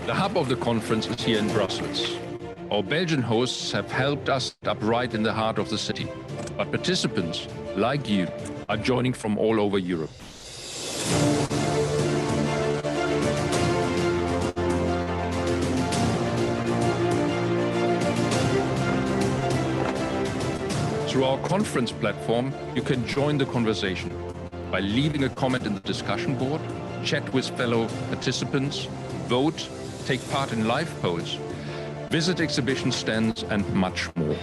The hub of the conference is here in Brussels. Our Belgian hosts have helped us set up right in the heart of the city. But participants, like you, are joining from all over Europe. Through our conference platform, you can join the conversation by leaving a comment in the discussion board, chat with fellow participants, vote, take part in live polls, visit exhibition stands, and much more.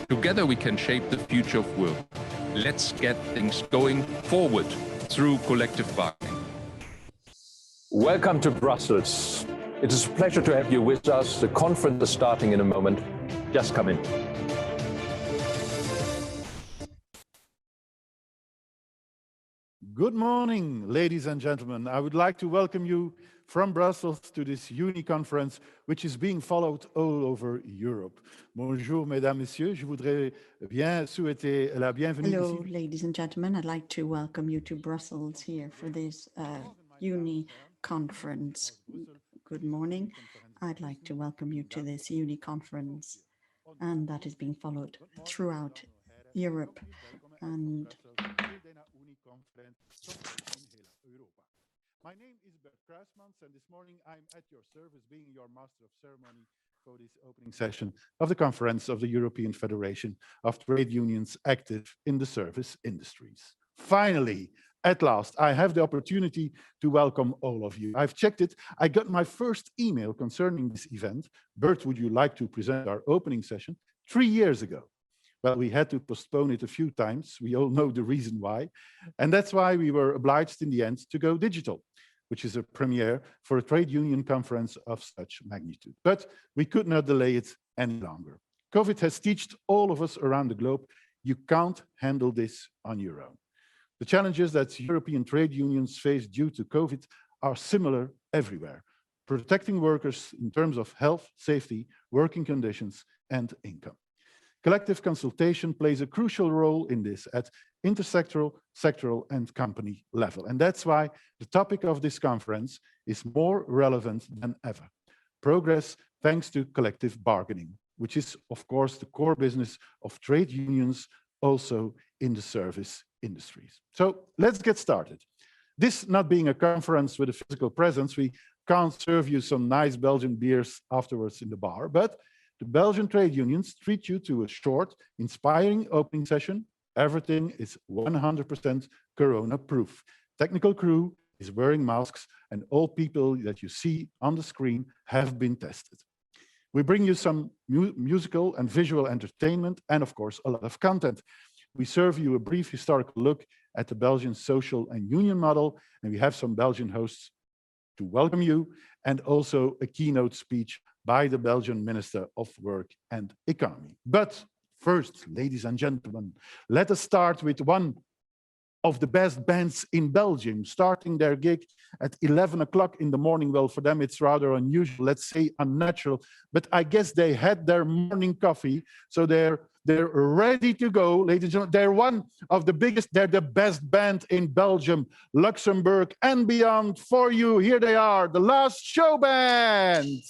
Together we can shape the future of work. Let's get things going forward through collective bargaining. Welcome to Brussels. It is a pleasure to have you with us. The conference is starting in a moment. Just come in. Good morning, ladies and gentlemen. I would like to welcome you from Brussels to this UNI conference, which is being followed all over Europe. Bonjour, mesdames, messieurs. Je voudrais bien souhaiter la bienvenue. Hello, ladies and gentlemen. I'd like to welcome you to Brussels here for this UNI conference. Good morning. I'd like to welcome you to this UNI conference, and that is being followed throughout Europe. And my name is Bert Kruismans, and this morning I'm at your service, being your master of ceremony for this opening session of the conference of the European Federation of Trade Unions active in the service industries. Finally, at last, I have the opportunity to welcome all of you. I've checked it. I got my first email concerning this event. Bert, would you like to present our opening session? 3 years ago. Well, we had to postpone it a few times. We all know the reason why. And that's why we were obliged in the end to go digital, which is a premiere for a trade union conference of such magnitude. But we could not delay it any longer. COVID has taught all of us around the globe, you can't handle this on your own. The challenges that European trade unions face due to COVID are similar everywhere, protecting workers in terms of health, safety, working conditions, and income. Collective consultation plays a crucial role in this at intersectoral, sectoral, and company level. And that's why the topic of this conference is more relevant than ever. Progress thanks to collective bargaining, which is, of course, the core business of trade unions, also in the service industries. So let's get started. This not being a conference with a physical presence, we can't serve you some nice Belgian beers afterwards in the bar, but the Belgian trade unions treat you to a short, inspiring opening session. Everything is 100% corona-proof. Technical crew is wearing masks, and all people that you see on the screen have been tested. We bring you some musical and visual entertainment, and of course, a lot of content. We serve you a brief historical look at the Belgian social and union model, and we have some Belgian hosts to welcome you, and also a keynote speech by the Belgian Minister of Work and Economy. But first, ladies and gentlemen, let us start with one of the best bands in Belgium, starting their gig at 11 o'clock in the morning. Well, for them, it's rather unusual, let's say unnatural, but I guess they had their morning coffee, so they're ready to go, ladies and gentlemen. They're one of the biggest, they're the best band in Belgium, Luxembourg, and beyond. For you, here they are, the Last Show Band.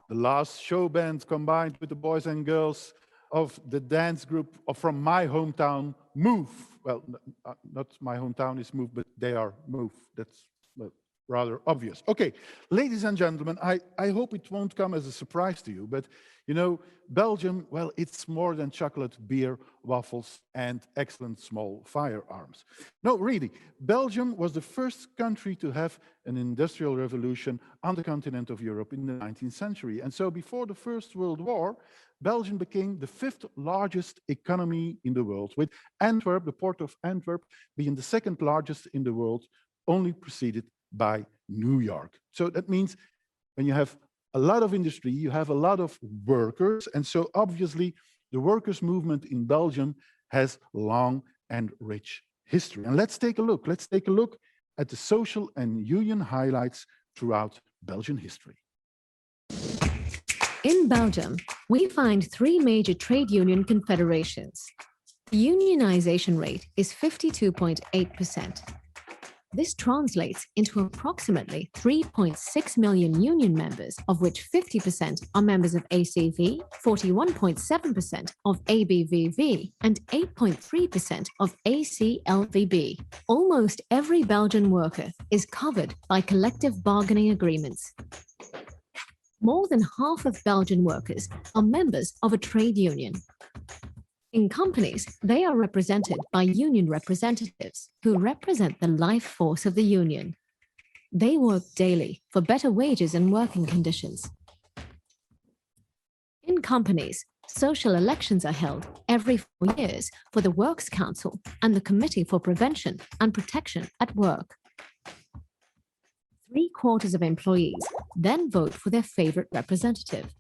the last show band combined with the boys and girls of the dance group from my hometown, Move. Well, not my hometown is Move, but they are Move. That's rather obvious. Okay, ladies and gentlemen, I hope it won't come as a surprise to you, but you know, Belgium, well, it's more than chocolate, beer, waffles, and excellent small firearms. No, really, Belgium was the first country to have an industrial revolution on the continent of Europe in the 19th century. And so before the First World War, Belgium became the 5th largest economy in the world, with Antwerp, the port of Antwerp, being the 2nd largest in the world, only preceded by New York. So that means when you have a lot of industry, you have a lot of workers. And so obviously the workers' movement in Belgium has long and rich history. And let's take a look. Let's take a look at the social and union highlights throughout Belgian history. In Belgium, we find 3 major trade union confederations. The unionization rate is 52.8%. This translates into approximately 3.6 million union members, of which 50% are members of ACV, 41.7% of ABVV, and 8.3% of ACLVB. Almost every Belgian worker is covered by collective bargaining agreements. More than half of Belgian workers are members of a trade union. In companies, they are represented by union representatives who represent the life force of the union. They work daily for better wages and working conditions. In companies, social elections are held every 4 years for the Works Council and the Committee for Prevention and Protection at Work. 3/4 of employees then vote for their favorite representative.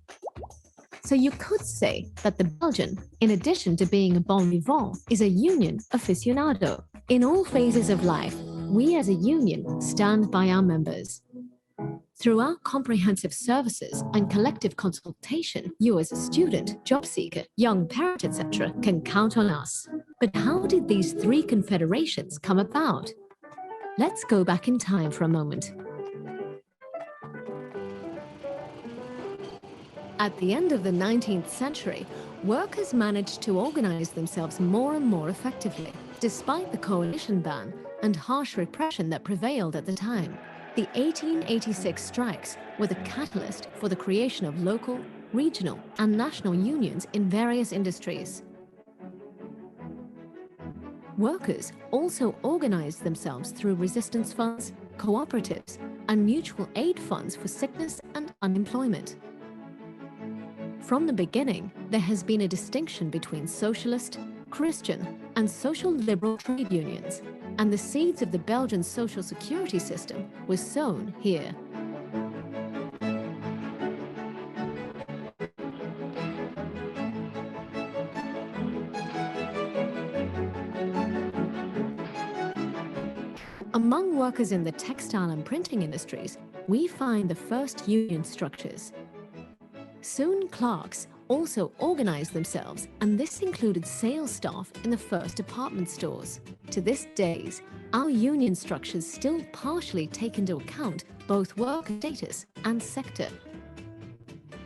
So you could say that the Belgian, in addition to being a bon vivant, is a union aficionado. In all phases of life, we as a union stand by our members. Through our comprehensive services and collective consultation, you as a student, job seeker, young parent, etc., can count on us. But how did these 3 confederations come about? Let's go back in time for a moment. At the end of the 19th century, workers managed to organize themselves more and more effectively, despite the coalition ban and harsh repression that prevailed at the time. The 1886 strikes were the catalyst for the creation of local, regional, and national unions in various industries. Workers also organized themselves through resistance funds, cooperatives, and mutual aid funds for sickness and unemployment. From the beginning, there has been a distinction between socialist, Christian, and social liberal trade unions, and the seeds of the Belgian social security system were sown here. Among workers in the textile and printing industries, we find the first union structures. Soon clerks also organized themselves, and this included sales staff in the first department stores. To this day, our union structures still partially take into account both work status and sector.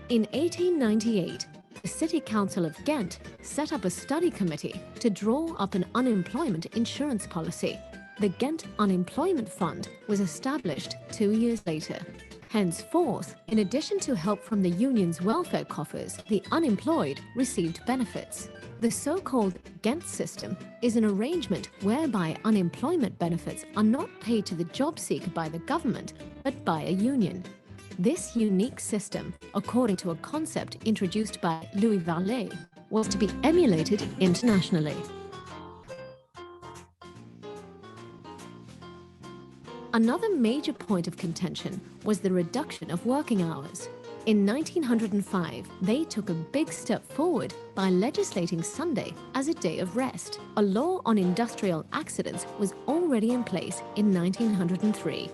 In 1898, the City Council of Ghent set up a study committee to draw up an unemployment insurance policy. The Ghent Unemployment Fund was established 2 years later. Henceforth, in addition to help from the union's welfare coffers, the unemployed received benefits. The so-called Ghent system is an arrangement whereby unemployment benefits are not paid to the job seeker by the government, but by a union. This unique system, according to a concept introduced by Louis Varlet, was to be emulated internationally. Another major point of contention was the reduction of working hours. In 1905, they took a big step forward by legislating Sunday as a day of rest. A law on industrial accidents was already in place in 1903.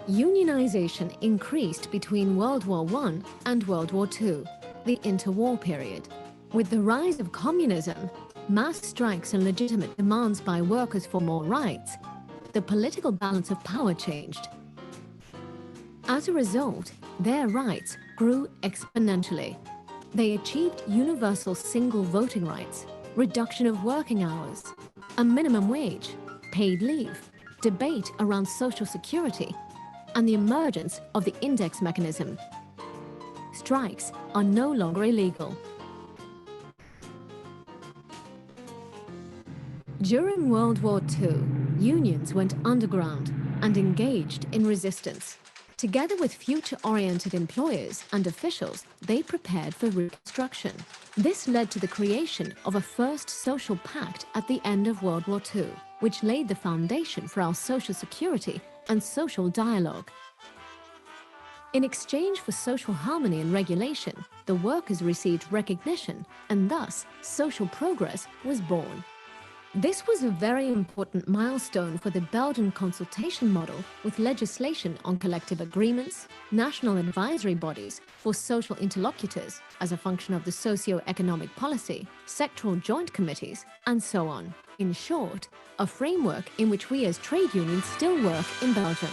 Unionization increased between World War I and World War II, the interwar period. With the rise of communism, mass strikes and legitimate demands by workers for more rights, the political balance of power changed. As a result, their rights grew exponentially. They achieved universal single voting rights, reduction of working hours, a minimum wage, paid leave, debate around social security, and the emergence of the index mechanism. Strikes are no longer illegal. During World War II, unions went underground and engaged in resistance. Together with future-oriented employers and officials, they prepared for reconstruction. This led to the creation of a first social pact at the end of World War II, which laid the foundation for our social security and social dialogue. In exchange for social harmony and regulation, the workers received recognition, and thus social progress was born. This was a very important milestone for the Belgian consultation model, with legislation on collective agreements, national advisory bodies for social interlocutors as a function of the socio-economic policy, sectoral joint committees, and so on. In short, a framework in which we as trade unions still work in Belgium.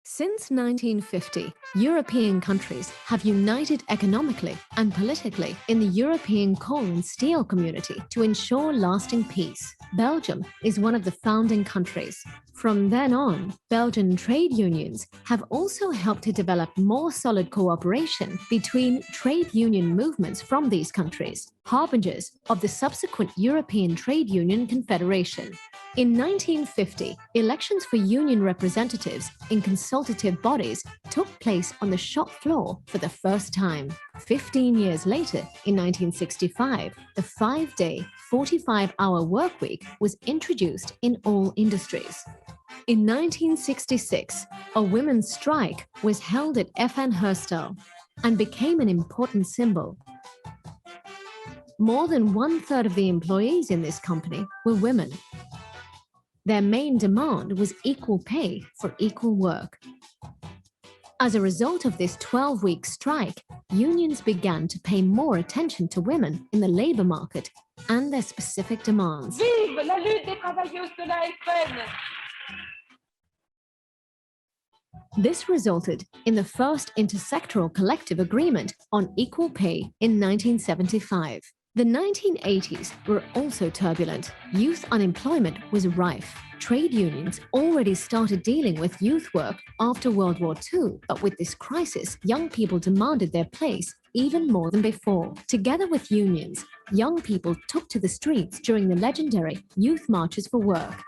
Since 1950, European countries have united economically and politically in the European coal and steel community to ensure lasting peace. Belgium is one of the founding countries. From then on, Belgian trade unions have also helped to develop more solid cooperation between trade union movements from these countries, harbingers of the subsequent European Trade Union Confederation. In 1950, elections for union representatives in consultative bodies took place on the shop floor for the first time. 15 years later, in 1965, the 5-day, 45-hour workweek was introduced in all industries. In 1966, a women's strike was held at FN Herstal and became an important symbol. More than 1/3 of the employees in this company were women. Their main demand was equal pay for equal work. As a result of this 12-week strike, unions began to pay more attention to women in the labor market and their specific demands. Vive la lutte des travailleuses de la FN! This resulted in the first intersectoral collective agreement on equal pay in 1975. The 1980s were also turbulent. Youth unemployment was rife. Trade unions already started dealing with youth work after World War II, but with this crisis, young people demanded their place even more than before. Together with unions, young people took to the streets during the legendary Youth Marches for Work.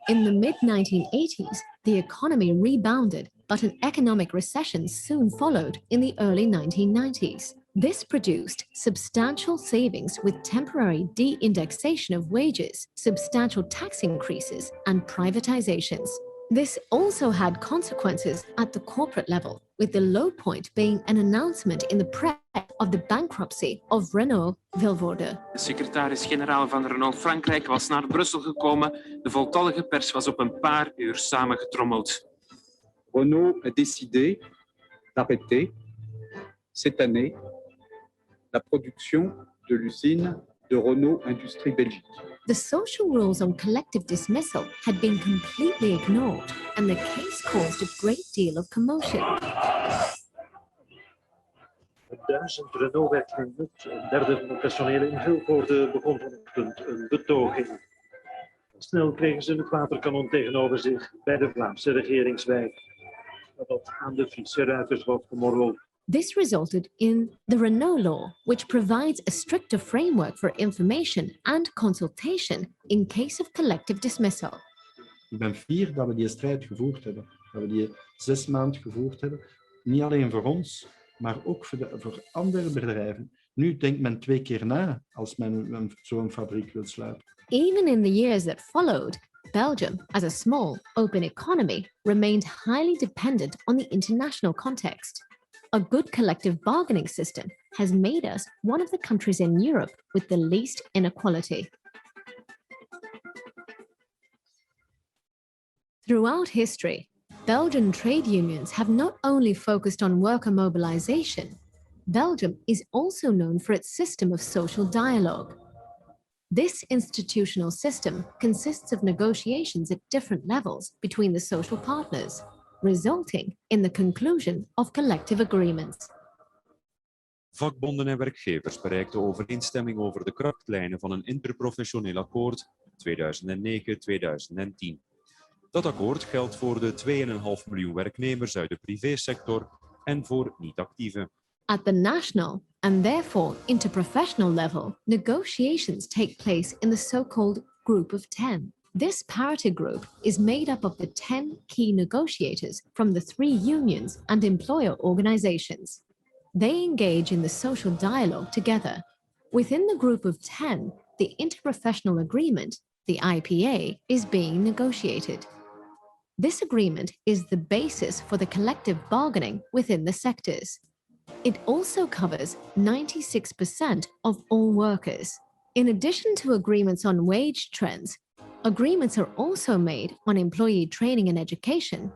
In the mid-1980s, the economy rebounded, but an economic recession soon followed in the early 1990s. This produced substantial savings with temporary de-indexation of wages, substantial tax increases, and privatizations. This also had consequences at the corporate level, with the low point being an announcement in the press of the bankruptcy of Renault Vilvoorde. De secretaris-generaal van Renault Frankrijk was naar Brussel gekomen. De voltallige pers was op een paar uur samengetrommeld. Renault a décidé d'arrêter cette année la production de l'usine de Renault Industrie Belgique. The social rules on collective dismissal had been completely ignored, and the case caused a great deal of commotion. 1000 Renault-werknemers, een derde van de personeel in Vilvoorde, begon vanochtend een betoging. Snel kregen ze het waterkanon tegenover zich bij de Vlaamse regeringswijk, nadat aan de fietsenruiters was gemorreld. This resulted in the Renault Law, which provides a stricter framework for information and consultation in case of collective dismissal. Ik ben fier dat we die strijd gevoerd hebben. Dat we die 6 maanden gevoerd hebben. Niet alleen voor ons, maar ook voor andere bedrijven. Nu denkt men 2 keer na als men zo'n fabriek wil sluiten. Even in the years that followed, Belgium, as a small, open economy, remained highly dependent on the international context. A good collective bargaining system has made us one of the countries in Europe with the least inequality. Throughout history, Belgian trade unions have not only focused on worker mobilization, Belgium is also known for its system of social dialogue. This institutional system consists of negotiations at different levels between the social partners, resulting in the conclusion of collective agreements. Vakbonden en werkgevers bereikten overeenstemming over de krachtlijnen van een interprofessioneel akkoord 2009-2010. Dat akkoord geldt voor de 2,5 miljoen werknemers uit de privésector en voor niet-actieven. At the national and therefore interprofessional level, negotiations take place in the so-called Group of 10. This parity group is made up of the 10 key negotiators from the 3 unions and employer organizations. They engage in the social dialogue together. Within the Group of 10, the interprofessional agreement, the IPA, is being negotiated. This agreement is the basis for the collective bargaining within the sectors. It also covers 96% of all workers. In addition to agreements on wage trends, agreements are also made on employee training and education,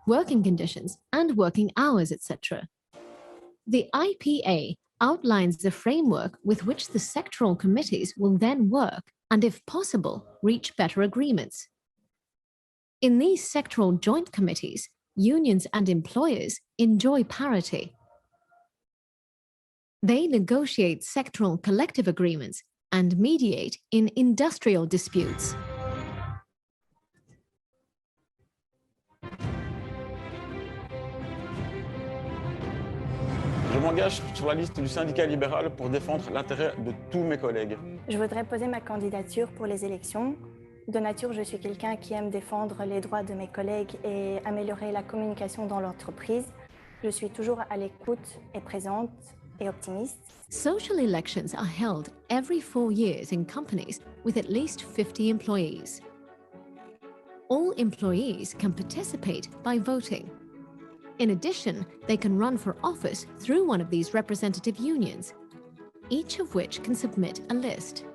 working conditions, and working hours, etc. The IPA outlines the framework with which the sectoral committees will then work and, if possible, reach better agreements. In these sectoral joint committees, unions and employers enjoy parity. They negotiate sectoral collective agreements and mediate in industrial disputes. Je m'engage sur la liste du syndicat libéral pour défendre l'intérêt de tous mes collègues. Je voudrais poser ma candidature pour les élections. De nature, je suis quelqu'un qui aime défendre les droits de mes collègues et améliorer la communication dans l'entreprise. Je suis toujours à l'écoute et présente et optimiste. Social elections are held every 4 years in companies with at least 50 employees. All employees can participate by voting. In addition, they can run for office through one of these representative unions, each of which can submit a list.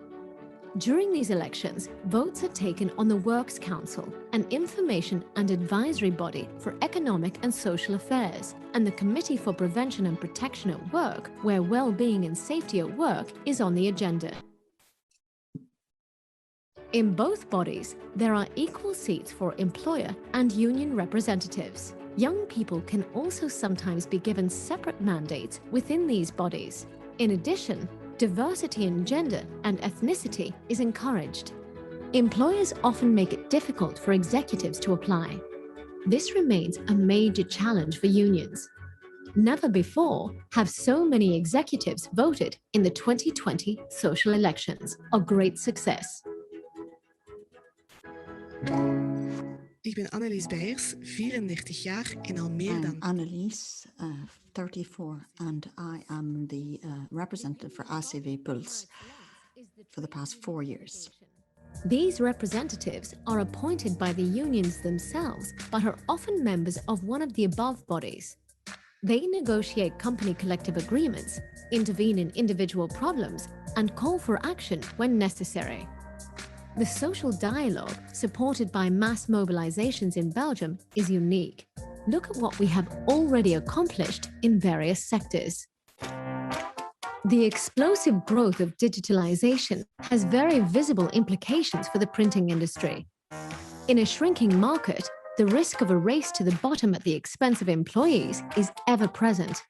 During these elections, votes are taken on the Works Council, an information and advisory body for economic and social affairs, and the Committee for Prevention and Protection at Work, where well-being and safety at work is on the agenda. In both bodies, there are equal seats for employer and union representatives. Young people can also sometimes be given separate mandates within these bodies. In addition, diversity in gender and ethnicity is encouraged. Employers often make it difficult for executives to apply. This remains a major challenge for unions. Never before have so many executives voted in the 2020 social elections, a great success. Ik ben Annelies Beijers, 34 jaar en al meer dan... Annelies, 34, and I am the representative for ACV Puls for the past 4 years. These representatives are appointed by the unions themselves, but are often members of one of the above bodies. They negotiate company collective agreements, intervene in individual problems, and call for action when necessary. The social dialogue, supported by mass mobilizations in Belgium, is unique. Look at what we have already accomplished in various sectors. The explosive growth of digitalization has very visible implications for the printing industry. In a shrinking market, the risk of a race to the bottom at the expense of employees is ever present.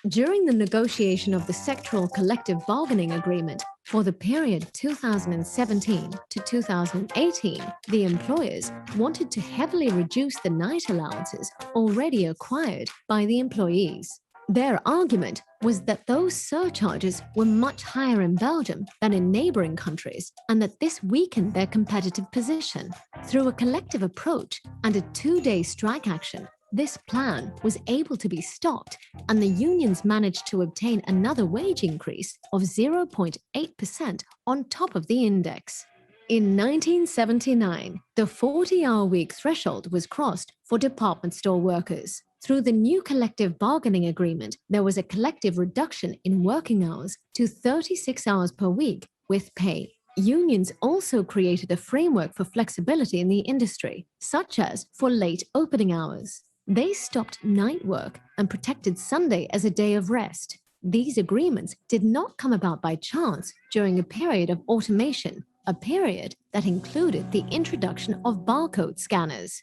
During the negotiation of the sectoral collective bargaining agreement for the period 2017 to 2018, the employers wanted to heavily reduce the night allowances already acquired by the employees. Their argument was that those surcharges were much higher in Belgium than in neighboring countries, and that this weakened their competitive position. Through a collective approach and a 2-day strike action, this plan was able to be stopped, and the unions managed to obtain another wage increase of 0.8% on top of the index. In 1979, the 40-hour week threshold was crossed for department store workers. Through the new collective bargaining agreement, there was a collective reduction in working hours to 36 hours per week with pay. Unions also created a framework for flexibility in the industry, such as for late opening hours. They stopped night work and protected Sunday as a day of rest. these agreements did not come about by chance during a period of automation, a period that included the introduction of barcode scanners.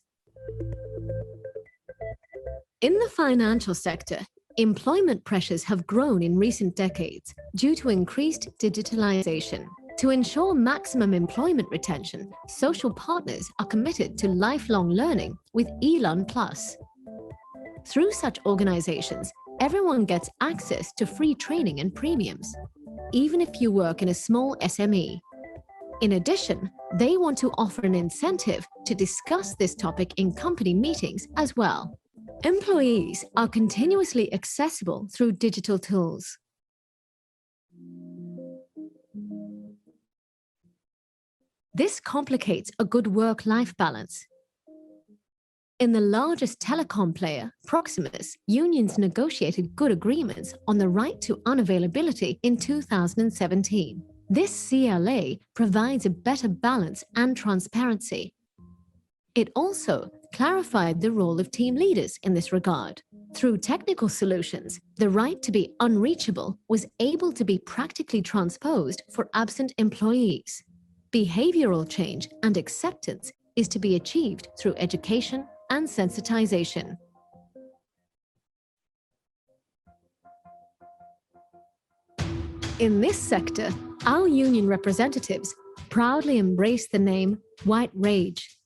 In the financial sector, employment pressures have grown in recent decades due to increased digitalization. To ensure maximum employment retention, social partners are committed to lifelong learning with eLearn Plus. Through such organizations, everyone gets access to free training and premiums, even if you work in a small SME. In addition, they want to offer an incentive to discuss this topic in company meetings as well. Employees are continuously accessible through digital tools. This complicates a good work-life balance. In the largest telecom player, Proximus, unions negotiated good agreements on the right to unavailability in 2017. This CLA provides a better balance and transparency. It also clarified the role of team leaders in this regard. Through technical solutions, the right to be unreachable was able to be practically transposed for absent employees. Behavioral change and acceptance is to be achieved through education and sensitization. In this sector, our union representatives proudly embrace the name White Rage.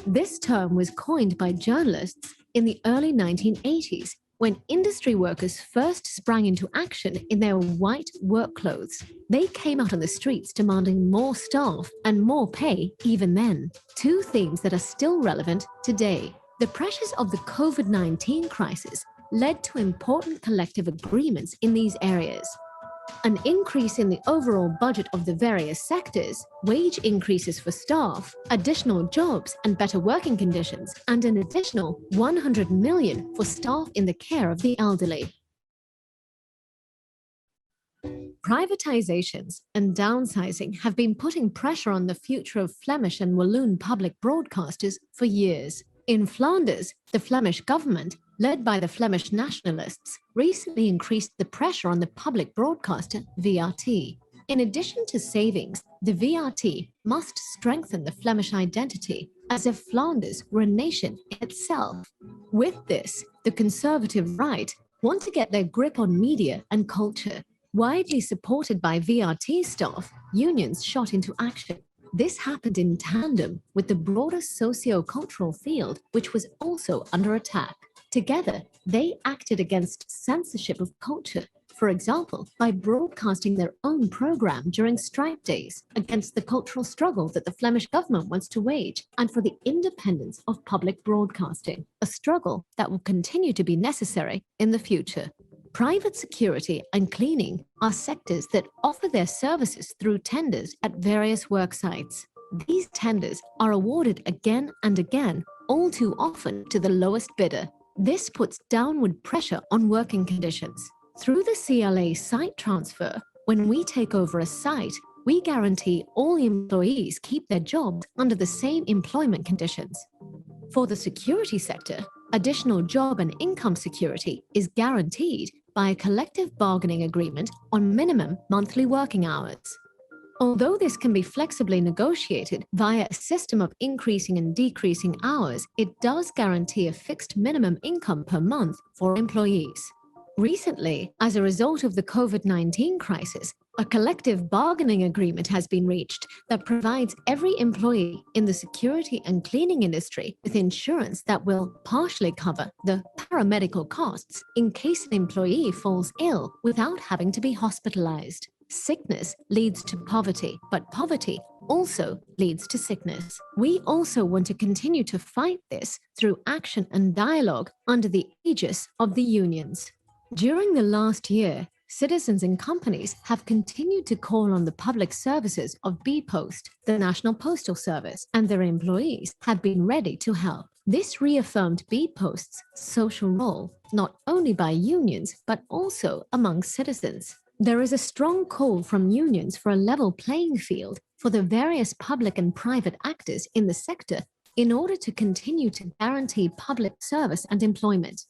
This term was coined by journalists in the early 1980s when industry workers first sprang into action in their white work clothes. They came out on the streets demanding more staff and more pay even then. Two themes that are still relevant today. The pressures of the COVID-19 crisis led to important collective agreements in these areas. An increase in the overall budget of the various sectors, wage increases for staff, additional jobs and better working conditions, and an additional 100 million for staff in the care of the elderly. Privatizations and downsizing have been putting pressure on the future of Flemish and Walloon public broadcasters for years. In Flanders, the Flemish government, led by the Flemish nationalists, recently increased the pressure on the public broadcaster VRT. In addition to savings, the VRT must strengthen the Flemish identity as if Flanders were a nation itself. With this, the conservative right want to get their grip on media and culture. Widely supported by VRT staff, unions shot into action. This happened in tandem with the broader socio-cultural field, which was also under attack. Together, they acted against censorship of culture, for example, by broadcasting their own program during strike days, against the cultural struggle that the Flemish government wants to wage, and for the independence of public broadcasting, a struggle that will continue to be necessary in the future. Private security and cleaning are sectors that offer their services through tenders at various work sites. These tenders are awarded again and again, all too often to the lowest bidder. This puts downward pressure on working conditions. Through the CLA site transfer, when we take over a site, we guarantee all employees keep their jobs under the same employment conditions. For the security sector, additional job and income security is guaranteed by a collective bargaining agreement on minimum monthly working hours. Although this can be flexibly negotiated via a system of increasing and decreasing hours, it does guarantee a fixed minimum income per month for employees. Recently, as a result of the COVID-19 crisis, a collective bargaining agreement has been reached that provides every employee in the security and cleaning industry with insurance that will partially cover the paramedical costs in case an employee falls ill without having to be hospitalized. Sickness leads to poverty, but poverty also leads to sickness. We also want to continue to fight this through action and dialogue under the aegis of the unions. During the last year, citizens and companies have continued to call on the public services of bpost, the National Postal Service, and their employees have been ready to help. This reaffirmed bpost's social role, not only by unions, but also among citizens. There is a strong call from unions for a level playing field for the various public and private actors in the sector in order to continue to guarantee public service and employment.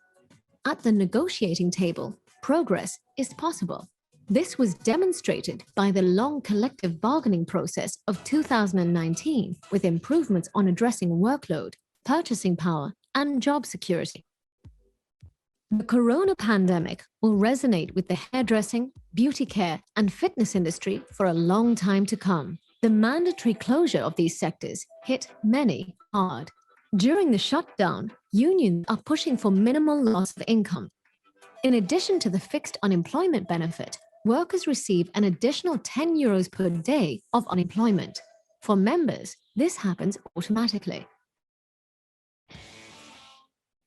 At the negotiating table, progress is possible. This was demonstrated by the long collective bargaining process of 2019, with improvements on addressing workload, purchasing power, and job security. The corona pandemic will resonate with the hairdressing, beauty care, and fitness industry for a long time to come. The mandatory closure of these sectors hit many hard. During the shutdown, unions are pushing for minimal loss of income. In addition to the fixed unemployment benefit, workers receive an additional €10 per day of unemployment. For members, this happens automatically.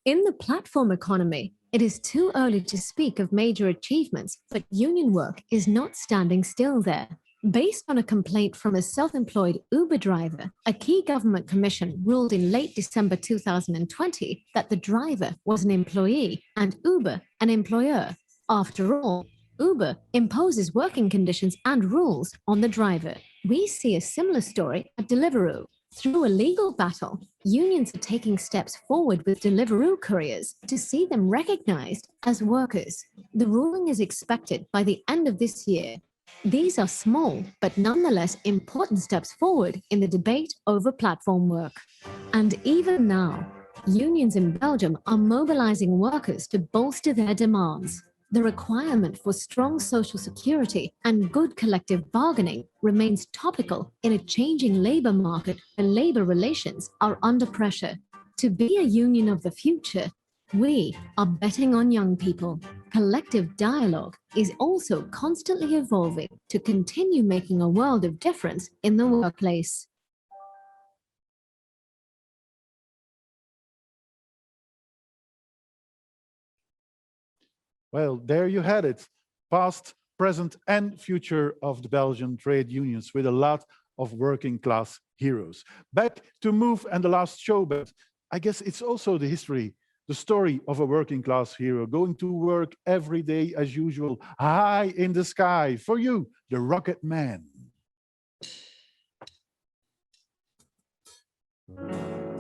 In the platform economy, it is too early to speak of major achievements, but union work is not standing still there. Based on a complaint from a self-employed Uber driver, a key government commission ruled in late December 2020 that the driver was an employee and Uber an employer. After all, Uber imposes working conditions and rules on the driver. We see a similar story at Deliveroo. Through a legal battle, unions are taking steps forward with Deliveroo couriers to see them recognized as workers. The ruling is expected by the end of this year. These are small, but nonetheless important steps forward in the debate over platform work. And even now, unions in Belgium are mobilizing workers to bolster their demands. The requirement for strong social security and good collective bargaining remains topical in a changing labor market and labor relations are under pressure. To be a union of the future, we are betting on young people. Collective dialogue is also constantly evolving to continue making a world of difference in the workplace. Well, there you had it. Past, present, and future of the Belgian trade unions with a lot of working class heroes. Back to Move and the last show, but I guess it's also the history, the story of a working class hero going to work every day as usual, high in the sky. For you, the Rocket Man.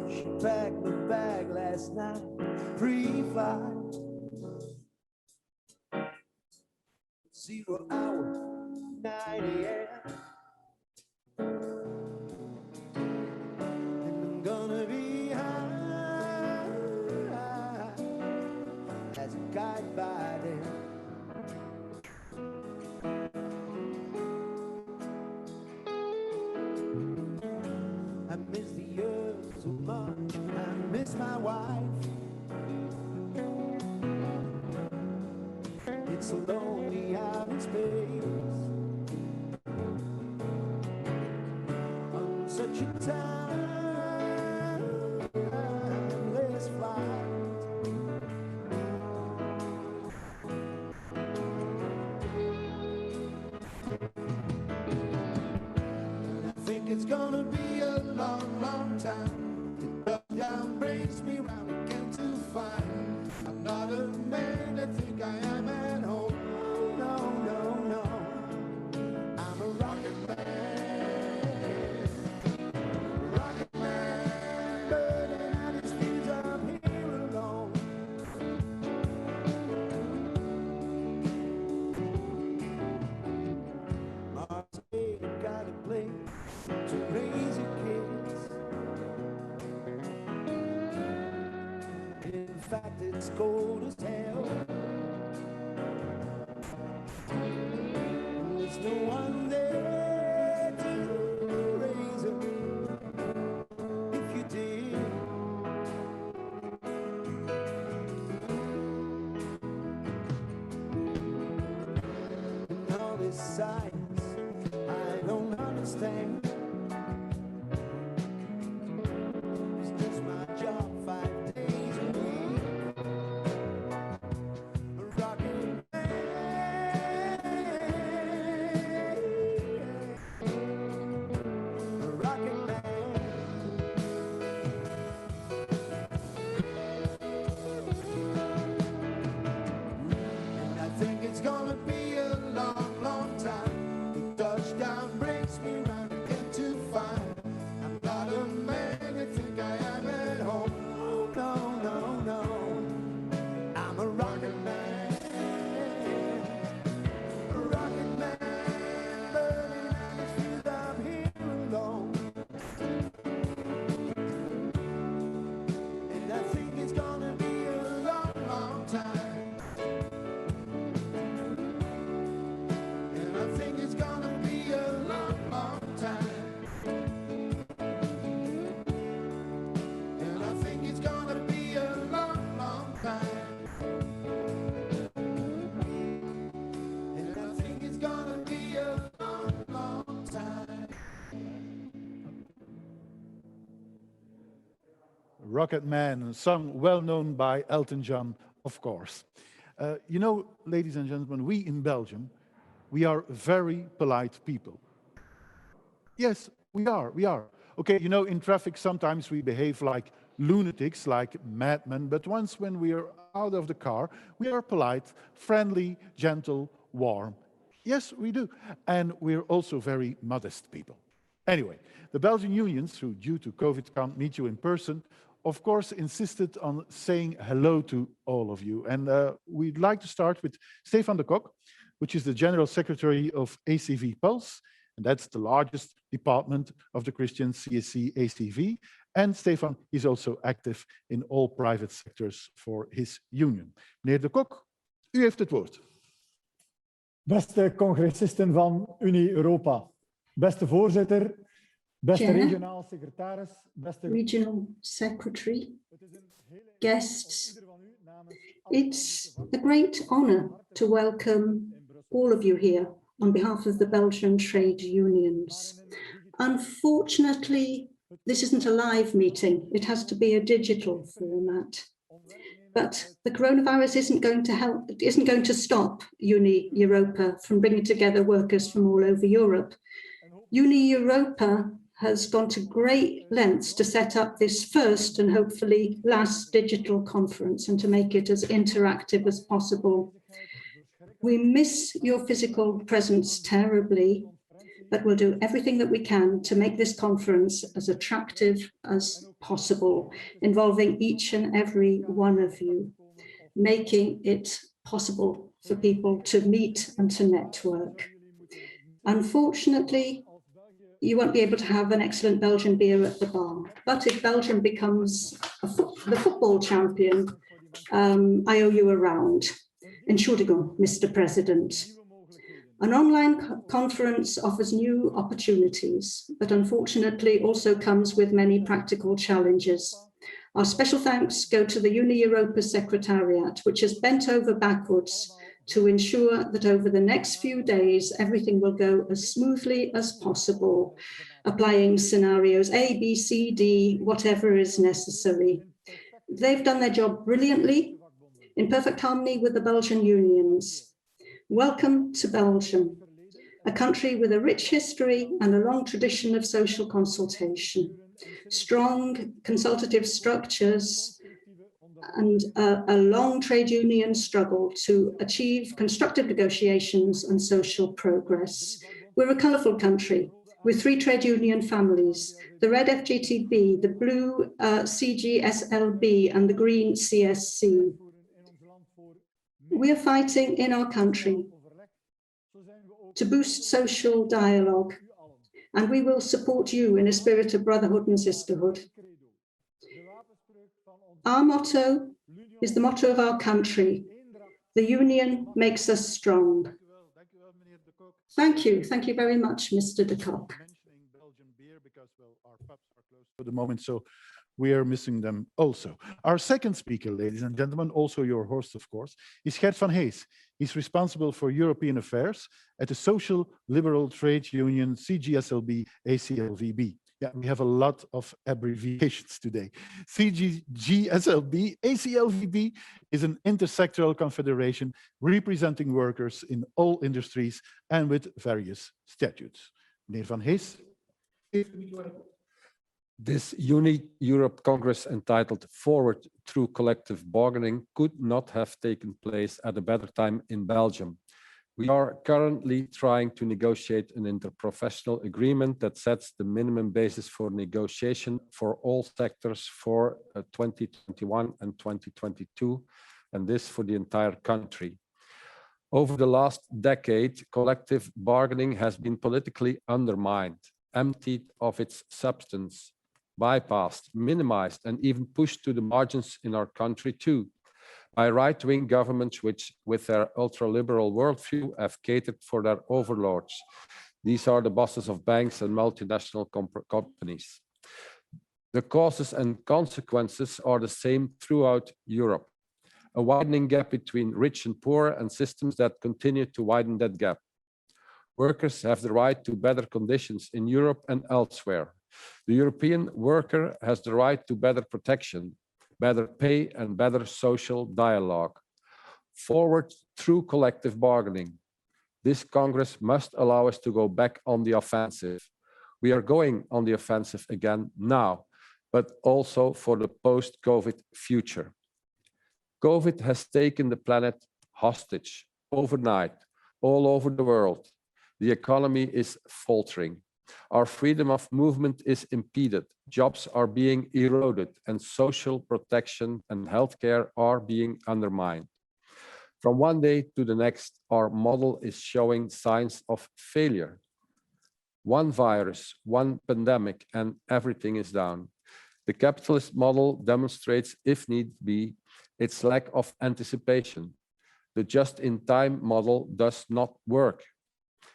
She packed the bag last night, pre-flight. 0 hour, 9 AM. And I'm gonna be high as a kite by then. I miss the earth so much, I miss my wife. It's so lonely out in space on such a timeless flight. I think it's gonna be a long, long time. The touchdown brings me round again to find I'm not a man that think I am at home. No, no, no. I'm a rocket man. Rocket man, burning out his fuse, I'm here alone. Mars ain't got a place to raise your kids. In fact, it's cold as hell. There's no one there to raise them if you did. And all this science I don't understand. It's just my job 5 days a week. Rockin' it's gonna be a long, long time. The touchdown brings me round again Rocket Man, a song well known by Elton John, of course. You know, ladies and gentlemen, we in Belgium, we are very polite people. Yes, we are. Okay, you know, in traffic, sometimes we behave like lunatics, like madmen, but once when we are out of the car, we are polite, friendly, gentle, warm. Yes, we do. And we're also very modest people. Anyway, the Belgian unions, who due to COVID can't meet you in person, of course, insisted on saying hello to all of you. And we'd like to start with Stefan de Kok, which is the General Secretary of ACV Pulse, and that's the largest department of the Christian CSC ACV. And Stefan is also active in all private sectors for his union. Meneer de Kok, u heeft het woord. Beste congressisten van Unie Europa, beste voorzitter, beste Chair, regionaal secretaris, beste Regional Secretary, guests, it's a great honor to welcome all of you here on behalf of the Belgian trade unions. Unfortunately, this isn't a live meeting. It has to be a digital format. But the coronavirus isn't going to stop Unie Europa from bringing together workers from all over Europe. Unie Europa has gone to great lengths to set up this first and hopefully last digital conference and to make it as interactive as possible. We miss your physical presence terribly, but we'll do everything that we can to make this conference as attractive as possible, involving each and every one of you, making it possible for people to meet and to network. Unfortunately, you won't be able to have an excellent Belgian beer at the bar, but if Belgium becomes the football champion, I owe you a round. Entschuldigung, Mr. President. An online conference offers new opportunities, but unfortunately also comes with many practical challenges. Our special thanks go to the Unie Europa Secretariat, which has bent over backwards to ensure that over the next few days, everything will go as smoothly as possible, applying scenarios A, B, C, D, whatever is necessary. They've done their job brilliantly, in perfect harmony with the Belgian unions. Welcome to Belgium, a country with a rich history and a long tradition of social consultation, strong consultative structures, and a long trade union struggle to achieve constructive negotiations and social progress. We're a colourful country with 3 trade union families, the red FGTB, the blue CGSLB, and the green CSC. We are fighting in our country to boost social dialogue, and we will support you in a spirit of brotherhood and sisterhood. Our motto is the motto of our country. The union makes us strong. Thank you. Thank you very much, Mr. de Kok. For the moment, so we are missing them also. Our second speaker, ladies and gentlemen, also your host, of course, is Gert van Hees. He's responsible for European affairs at the Social Liberal Trade Union CGSLB ACLVB. Yeah, we have a lot of abbreviations today. CGSLB ACLVB is an intersectoral confederation representing workers in all industries and with various statutes. Meneer van Hees. This Unie Europe Congress entitled Forward Through Collective Bargaining could not have taken place at a better time in Belgium. We are currently trying to negotiate an interprofessional agreement that sets the minimum basis for negotiation for all sectors for 2021 and 2022, and this for the entire country. Over the last decade, collective bargaining has been politically undermined, emptied of its substance, bypassed, minimized, and even pushed to the margins in our country too, by right-wing governments which, with their ultra-liberal worldview, have catered for their overlords. These are the bosses of banks and multinational companies. The causes and consequences are the same throughout Europe. A widening gap between rich and poor, and systems that continue to widen that gap. Workers have the right to better conditions in Europe and elsewhere. The European worker has the right to better protection, better pay, and better social dialogue. Forward through collective bargaining. This Congress must allow us to go back on the offensive. We are going on the offensive again now, but also for the post-COVID future. COVID has taken the planet hostage overnight, all over the world. The economy is faltering. Our freedom of movement is impeded. Jobs are being eroded, and social protection and healthcare are being undermined. From one day to the next, our model is showing signs of failure. One virus, one pandemic, and everything is down. The capitalist model demonstrates, if need be, its lack of anticipation. The just-in-time model does not work.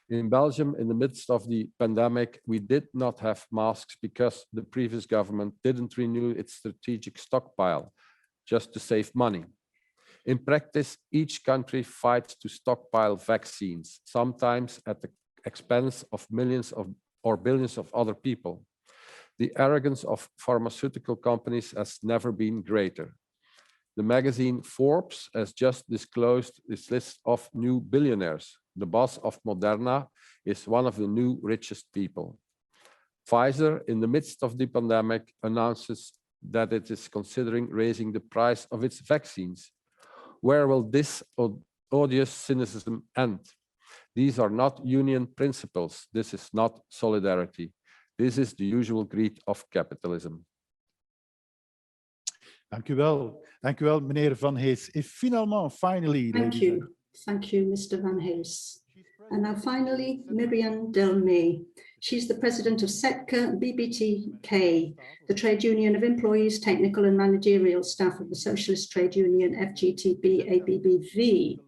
In Belgium, in the midst of the pandemic, we did not have masks because the previous government didn't renew its strategic stockpile just to save money. In practice, each country fights to stockpile vaccines, sometimes at the expense of millions or billions of other people. The arrogance of pharmaceutical companies has never been greater. The magazine Forbes has just disclosed its list of new billionaires. The boss of Moderna is one of the new richest people. Pfizer, in the midst of the pandemic, announces that it is considering raising the price of its vaccines. Where will this odious cynicism end? These are not union principles. This is not solidarity. This is the usual greed of capitalism. Dank u wel, meneer Van Hees. If finally, Thank you, Mr. Van Hees. And now finally, Miriam Delmay. She's the president of SETCA BBTK, the trade union of employees, technical and managerial staff of the Socialist Trade Union FGTB-ABBV.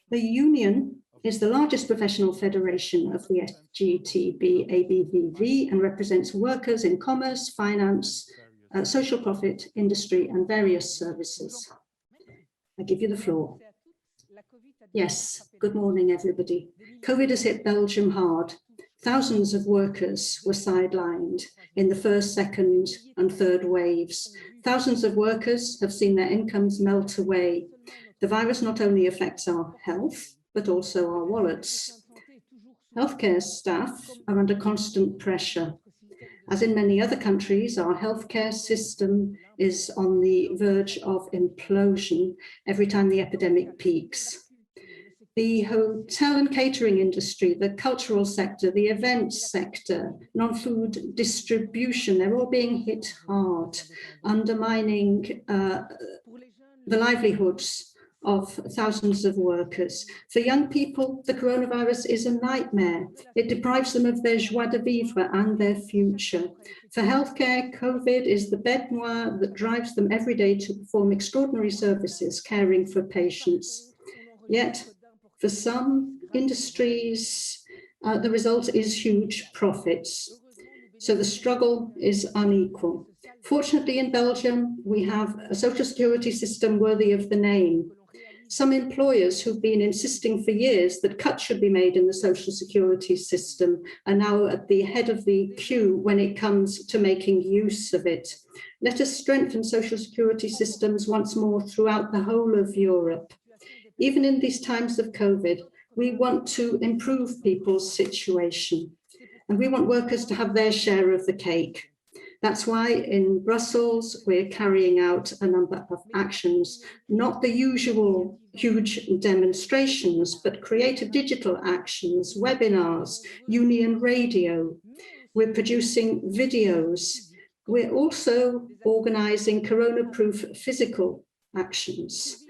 The union is the largest professional federation of the FGTB-ABBV and represents workers in commerce, finance, social profit, industry, and various services. I give you the floor. Yes, good morning, everybody. COVID has hit Belgium hard. Thousands of workers were sidelined in the first, second, and third waves. Thousands of workers have seen their incomes melt away. The virus not only affects our health, but also our wallets. Healthcare staff are under constant pressure. As in many other countries, our healthcare system is on the verge of implosion every time the epidemic peaks. The hotel and catering industry, the cultural sector, the events sector, non-food distribution, they're all being hit hard, undermining the livelihoods of thousands of workers. For young people, the coronavirus is a nightmare. It deprives them of their joie de vivre and their future. For healthcare, COVID is the bête noire that drives them every day to perform extraordinary services, caring for patients. Yet, for some industries, the result is huge profits. So the struggle is unequal. Fortunately, in Belgium, we have a social security system worthy of the name. Some employers who've been insisting for years that cuts should be made in the social security system are now at the head of the queue when it comes to making use of it. Let us strengthen social security systems once more throughout the whole of Europe. Even in these times of COVID, we want to improve people's situation, and we want workers to have their share of the cake. That's why in Brussels, we're carrying out a number of actions, not the usual huge demonstrations, but creative digital actions, webinars, union radio. We're producing videos. We're also organizing corona-proof physical actions,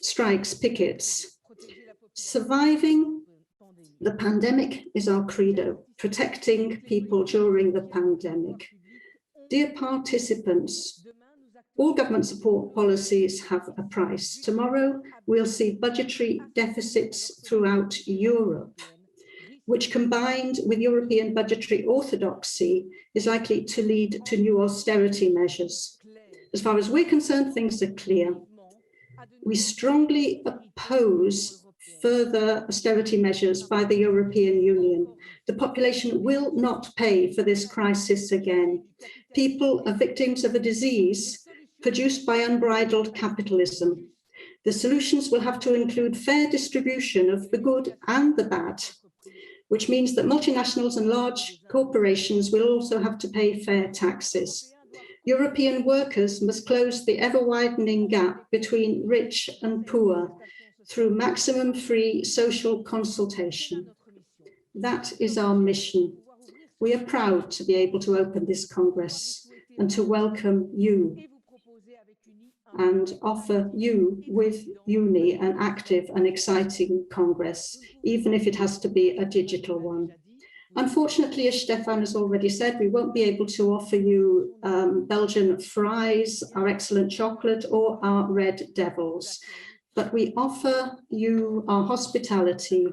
strikes, pickets. Surviving the pandemic is our credo, protecting people during the pandemic. Dear participants, all government support policies have a price. Tomorrow, we'll see budgetary deficits throughout Europe, which combined with European budgetary orthodoxy is likely to lead to new austerity measures. As far as we're concerned, things are clear. We strongly oppose further austerity measures by the European Union, the population will not pay for this crisis again. People are victims of a disease produced by unbridled capitalism. The solutions will have to include fair distribution of the good and the bad, which means that multinationals and large corporations will also have to pay fair taxes. European workers must close the ever-widening gap between rich and poor through maximum free social consultation. That is our mission. We are proud to be able to open this Congress and to welcome you and offer you with UNI an active and exciting Congress, even if it has to be a digital one. Unfortunately, as Stefan has already said, we won't be able to offer you Belgian fries, our excellent chocolate, or our Red Devils, but we offer you our hospitality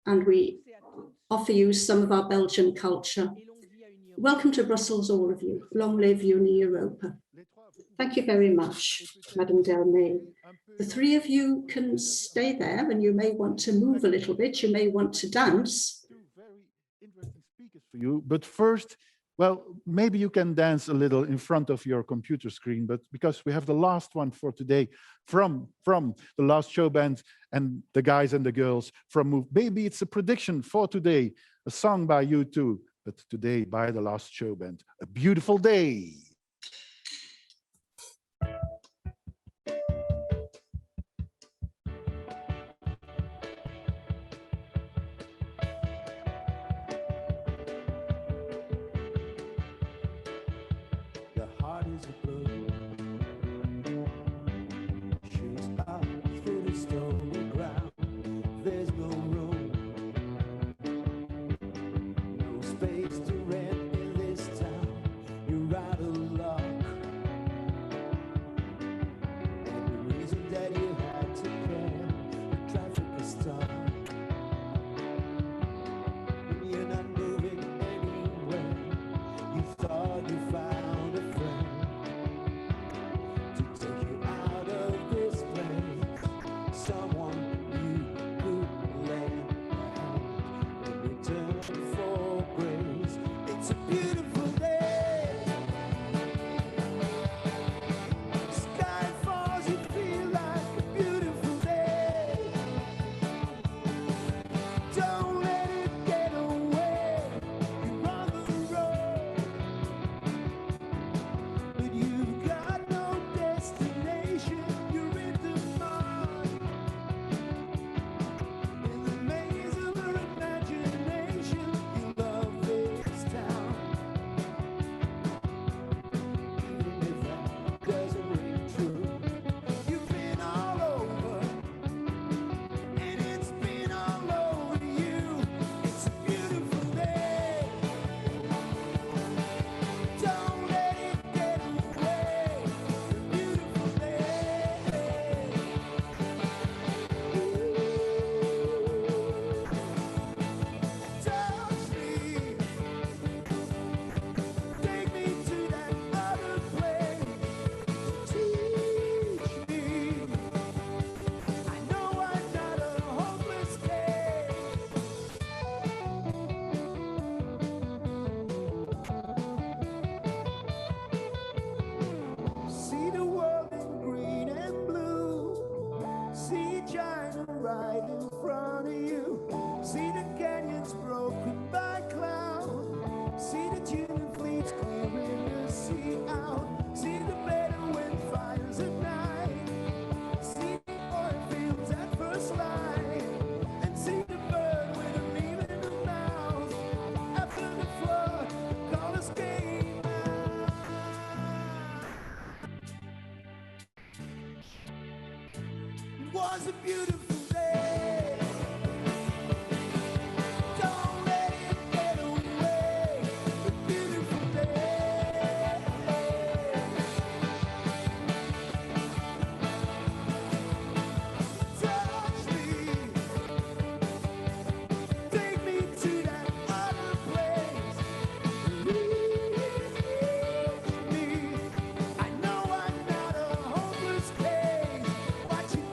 and we offer you some of our Belgian culture. Welcome to Brussels, all of you. Long live Uni Europa. Thank you very much, Madame Delmay. The three of you can stay there and you may want to move a little bit. You may want to dance. For you, but first, well, maybe you can dance a little in front of your computer screen, but because we have the last one for today from the last show band and the guys and the girls from Move. Maybe it's a prediction for today, a song by U2, but today by the last show band, A Beautiful Day. Was a beautiful day. Don't let it get away. A beautiful day. Touch me. Take me to that other place. Reach me. I know I'm not a hopeless case. Watching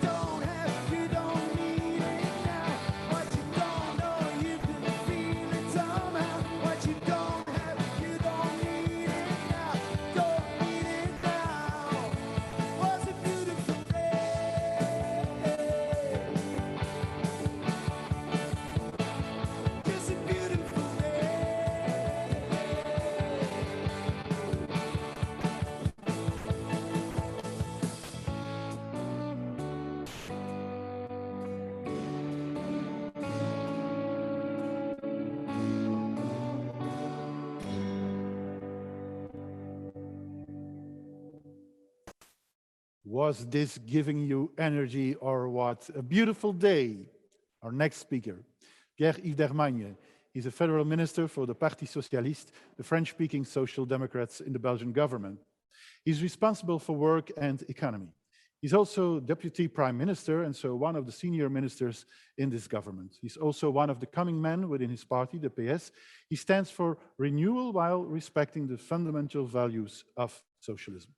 Was this giving you energy or what? A beautiful day. Our next speaker, Pierre-Yves Dermagne. He's a federal minister for the Parti Socialiste, the French-speaking Social Democrats in the Belgian government. He's responsible for work and economy. He's also deputy prime minister and so one of the senior ministers in this government. He's also one of the coming men within his party, the PS. He stands for renewal while respecting the fundamental values of socialism.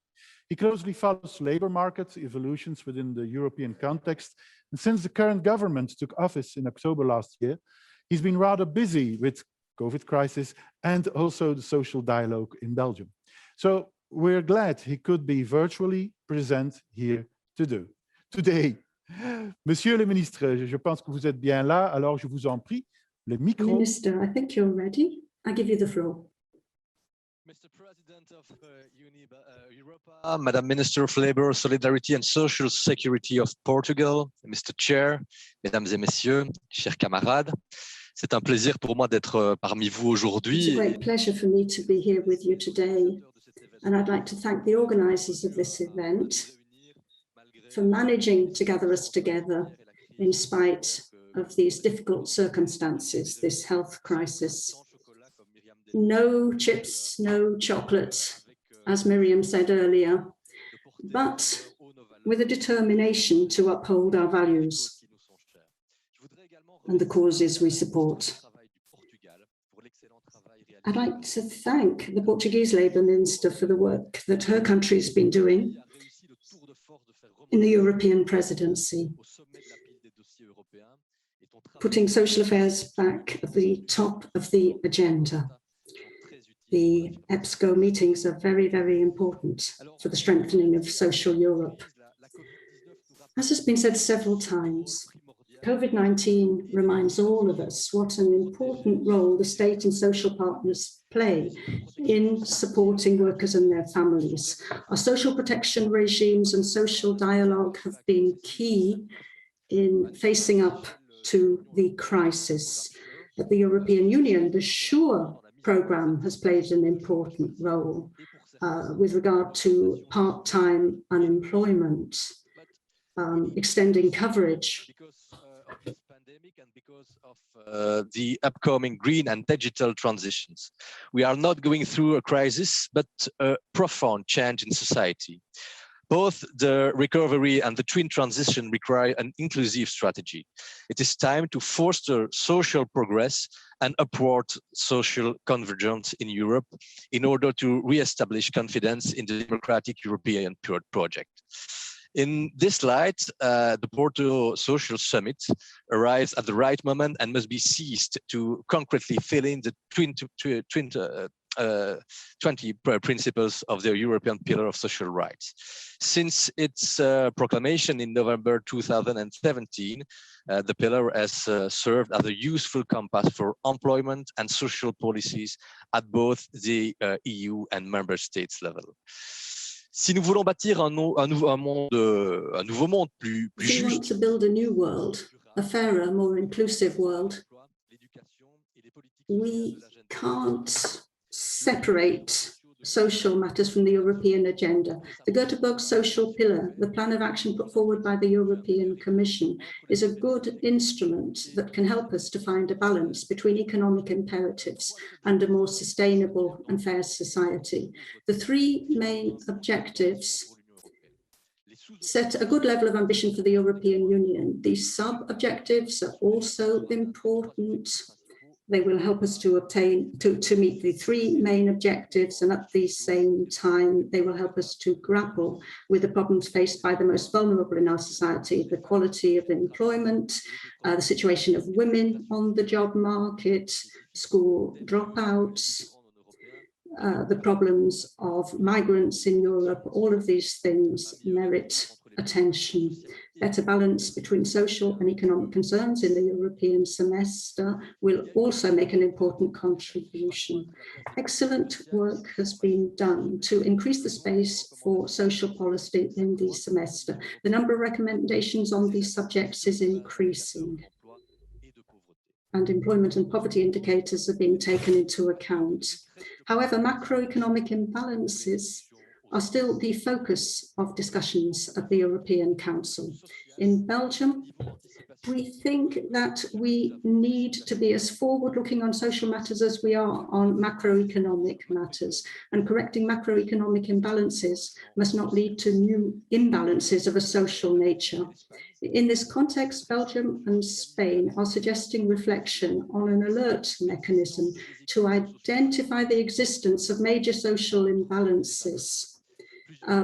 He closely follows labor market evolutions within the European context. And since the current government took office in October last year, he's been rather busy with COVID crisis and also the social dialogue in Belgium. So we're glad he could be virtually present here today. Monsieur le ministre, je pense que vous êtes bien là, alors je vous en prie, le micro. Minister, I think you're ready. I give you the floor. Mr. President of Europa, Madam Minister of Labour, Solidarity and Social Security of Portugal, Mr. Chair, Mesdames et Messieurs, chers camarades, c'est un plaisir pour moi d'être parmi vous aujourd'hui. It's a great pleasure for me to be here with you today, and I'd like to thank the organisers of this event for managing to gather us together in spite of these difficult circumstances, this health crisis. No chips, no chocolate, as Miriam said earlier, but with a determination to uphold our values and the causes we support. I'd like to thank the Portuguese Labour Minister for the work that her country has been doing in the European presidency, putting social affairs back at the top of the agenda. The EBSCO meetings are very, very important for the strengthening of social Europe. As has been said several times, COVID-19 reminds all of us what an important role the state and social partners play in supporting workers and their families. Our social protection regimes and social dialogue have been key in facing up to the crisis. At the European Union, the SURE programme has played an important role with regard to part-time unemployment, extending coverage. Because of the upcoming green and digital transitions. We are not going through a crisis, but a profound change in society. Both the recovery and the twin transition require an inclusive strategy. It is time to foster social progress and upward social convergence in Europe in order to re-establish confidence in the democratic European project. In this light, the Porto Social Summit arrives at the right moment and must be seized to concretely fill in the 20 principles of the European Pillar of Social Rights. Since its proclamation in November 2017, the pillar has served as a useful compass for employment and social policies at both the EU and member states level. Si nous voulons bâtir un nouveau monde plus juste, if we want to build a new world, a fairer, more inclusive world, we can't separate social matters from the European agenda. The Göteborg Social Pillar, the plan of action put forward by the European Commission, is a good instrument that can help us to find a balance between economic imperatives and a more sustainable and fair society. The three main objectives set a good level of ambition for the European Union. These sub-objectives are also important. They will help us to meet the three main objectives, and at the same time, they will help us to grapple with the problems faced by the most vulnerable in our society, the quality of employment, the situation of women on the job market, school dropouts, the problems of migrants in Europe. All of these things merit attention. Better balance between social and economic concerns in the European semester will also make an important contribution. Excellent work has been done to increase the space for social policy in the semester. The number of recommendations on these subjects is increasing, and employment and poverty indicators are being taken into account. However, macroeconomic imbalances are still the focus of discussions at the European Council. In Belgium, we think that we need to be as forward-looking on social matters as we are on macroeconomic matters, and correcting macroeconomic imbalances must not lead to new imbalances of a social nature. In this context, Belgium and Spain are suggesting reflection on an alert mechanism to identify the existence of major social imbalances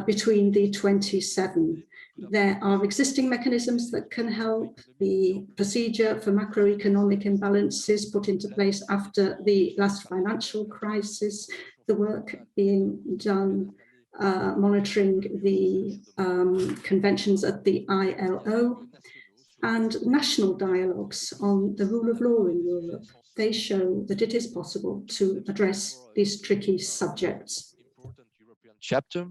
between the 27. There are existing mechanisms that can help. The procedure for macroeconomic imbalances put into place after the last financial crisis, the work being done monitoring the conventions at the ILO, and national dialogues on the rule of law in Europe. They show that it is possible to address these tricky subjects. Chapter.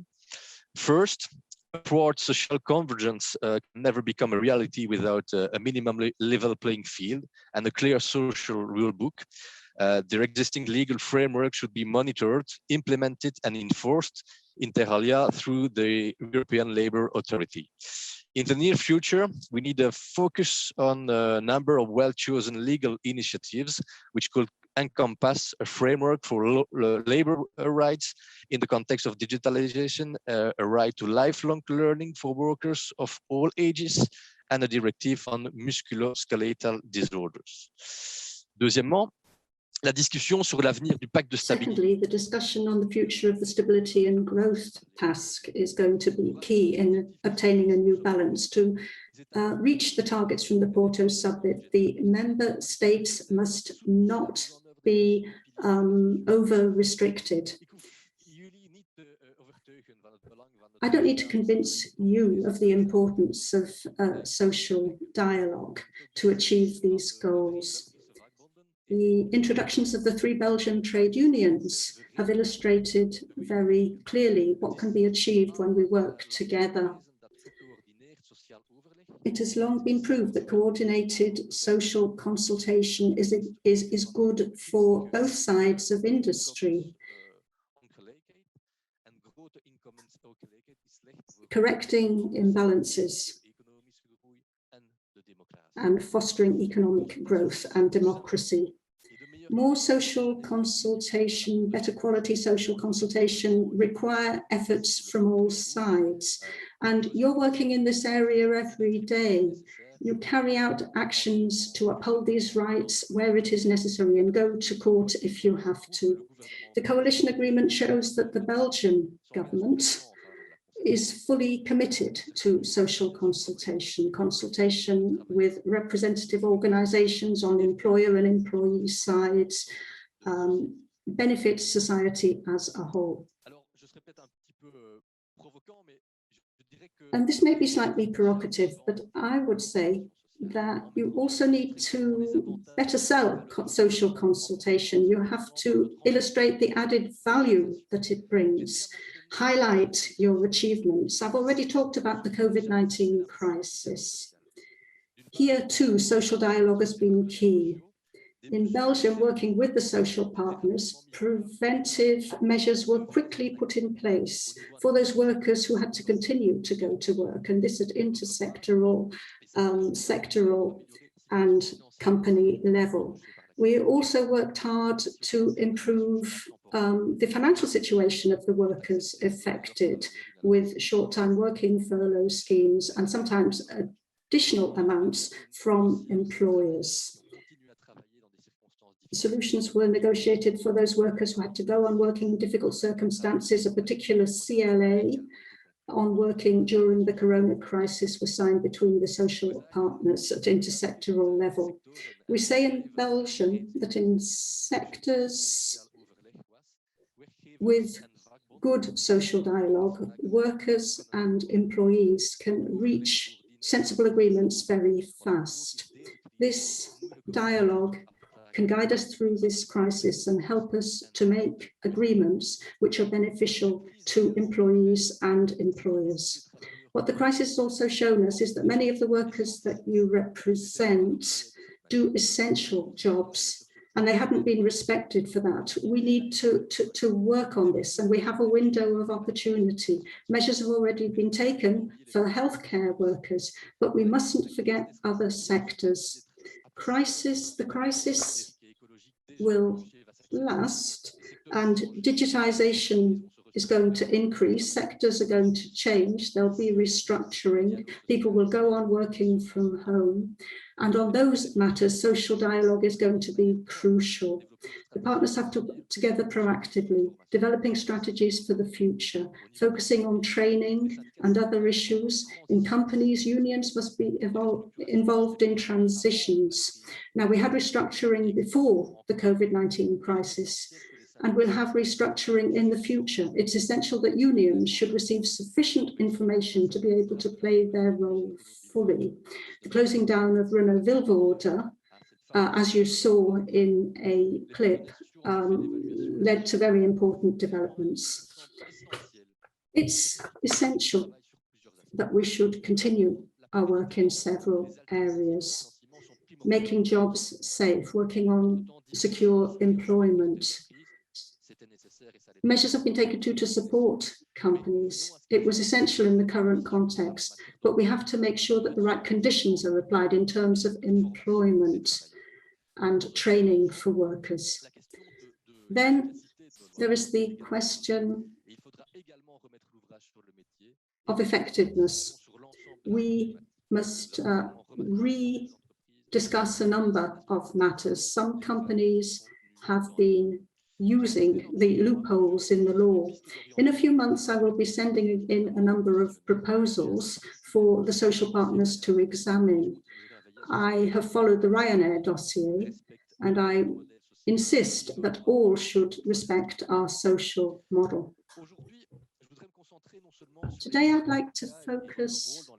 First, upward social convergence can never become a reality without a minimum level playing field and a clear social rule book. Their existing legal framework should be monitored, implemented and enforced inter alia through the European Labour Authority. In the near future, we need a focus on a number of well-chosen legal initiatives which could encompass a framework for labor rights in the context of digitalization, a right to lifelong learning for workers of all ages, and a directive on musculoskeletal disorders. Deuxièmement, la discussion sur l'avenir du pacte de stabilité. Secondly, the discussion on the future of the Stability and Growth task is going to be key in obtaining a new balance. To reach the targets from the Porto summit, the member states must not be over-restricted. I don't need to convince you of the importance of social dialogue to achieve these goals. The introductions of the 3 Belgian trade unions have illustrated very clearly what can be achieved when we work together. It has long been proved that coordinated social consultation is good for both sides of industry. Correcting imbalances and fostering economic growth and democracy. More social consultation, better quality social consultation require efforts from all sides. And you're working in this area every day. You carry out actions to uphold these rights where it is necessary and go to court if you have to. The coalition agreement shows that the Belgian government is fully committed to social consultation, consultation with representative organizations on employer and employee sides, benefits society as a whole. And this may be slightly provocative, but I would say that you also need to better sell social consultation. You have to illustrate the added value that it brings, highlight your achievements. I've already talked about the COVID-19 crisis. Here too, social dialogue has been key. In Belgium, working with the social partners, preventive measures were quickly put in place for those workers who had to continue to go to work, and this at intersectoral, sectoral and company level. We also worked hard to improve the financial situation of the workers affected with short-time working furlough schemes and sometimes additional amounts from employers. Solutions were negotiated for those workers who had to go on working in difficult circumstances. A particular CLA on working during the corona crisis was signed between the social partners at intersectoral level. We say in Belgium that in sectors with good social dialogue, workers and employees can reach sensible agreements very fast. This dialogue can guide us through this crisis and help us to make agreements which are beneficial to employees and employers. What the crisis has also shown us is that many of the workers that you represent do essential jobs and they hadn't been respected for that. We need to work on this, and we have a window of opportunity. Measures have already been taken for healthcare workers, but we mustn't forget other sectors. The crisis will last, and digitization is going to increase, sectors are going to change, there'll be restructuring, people will go on working from home, and on those matters, social dialogue is going to be crucial. The partners have to work together proactively, developing strategies for the future, focusing on training and other issues. In companies, unions must be involved in transitions. Now, we had restructuring before the COVID-19 crisis, and we'll have restructuring in the future. It's essential that unions should receive sufficient information to be able to play their role fully. The closing down of Renault Vilvoorde, as you saw in a clip, led to very important developments. It's essential that we should continue our work in several areas, making jobs safe, working on secure employment. Measures have been taken to support companies. It was essential in the current context, but we have to make sure that the right conditions are applied in terms of employment and training for workers. Then there is the question of effectiveness. We must rediscuss a number of matters. Some companies have been using the loopholes in the law. In a few months, I will be sending in a number of proposals for the social partners to examine. I have followed the Ryanair dossier, and I insist that all should respect our social model. Today, I'd like to focus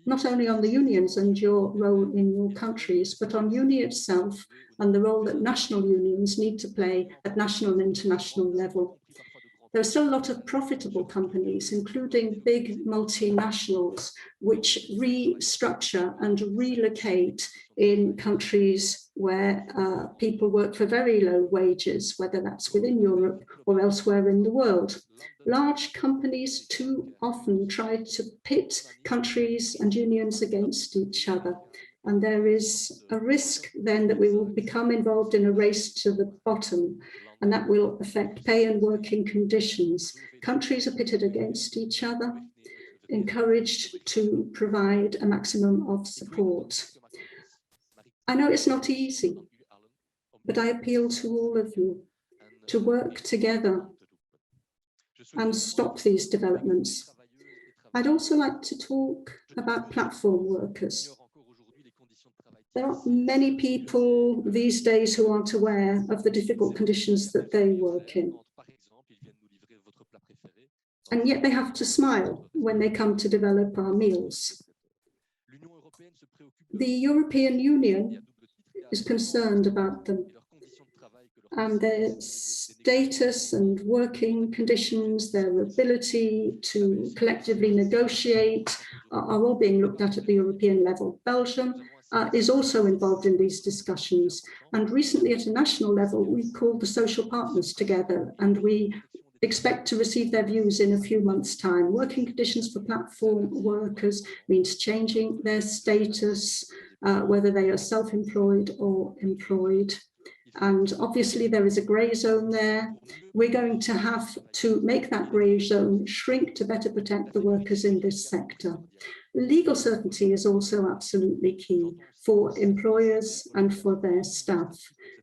not only on the unions and your role in your countries, but on UNI itself and the role that national unions need to play at national and international level. There are still a lot of profitable companies, including big multinationals, which restructure and relocate in countries where people work for very low wages, whether that's within Europe or elsewhere in the world. Large companies too often try to pit countries and unions against each other. And there is a risk then that we will become involved in a race to the bottom, and that will affect pay and working conditions. Countries are pitted against each other, encouraged to provide a maximum of support. I know it's not easy, but I appeal to all of you to work together and stop these developments. I'd also like to talk about platform workers. There are many people these days who aren't aware of the difficult conditions that they work in. And yet they have to smile when they come to develop our meals. The European Union is concerned about them, and their status and working conditions, their ability to collectively negotiate are all being looked at the European level. Belgium is also involved in these discussions. And recently at a national level, we called the social partners together, and we expect to receive their views in a few months' time. Working conditions for platform workers means changing their status, whether they are self-employed or employed. And obviously there is a grey zone there. We're going to have to make that grey zone shrink to better protect the workers in this sector. Legal certainty is also absolutely key for employers and for their staff.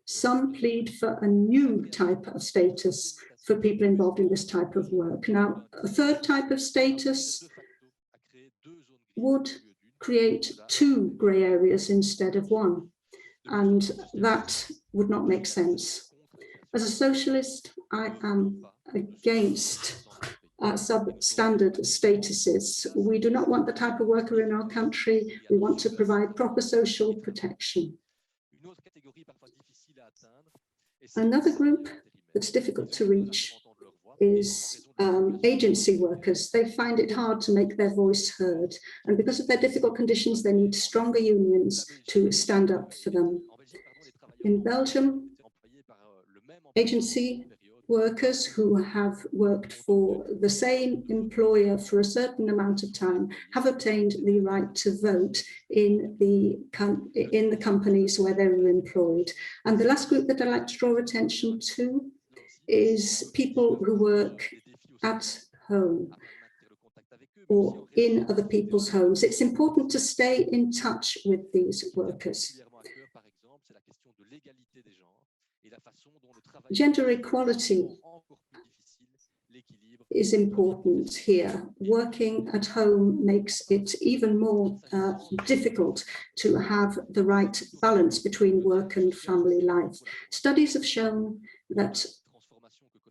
Some plead for a new type of status for people involved in this type of work. Now, a third type of status would create two grey areas instead of one, and that would not make sense. As a socialist, I am against substandard statuses. We do not want the type of worker in our country. We want to provide proper social protection. Another group that's difficult to reach is agency workers. They find it hard to make their voice heard, and because of their difficult conditions, they need stronger unions to stand up for them. In Belgium, agency workers who have worked for the same employer for a certain amount of time have obtained the right to vote in the companies where they were employed. And the last group that I'd like to draw attention to is people who work at home or in other people's homes. It's important to stay in touch with these workers. Gender equality is important here. Working at home makes it even more difficult to have the right balance between work and family life. Studies have shown that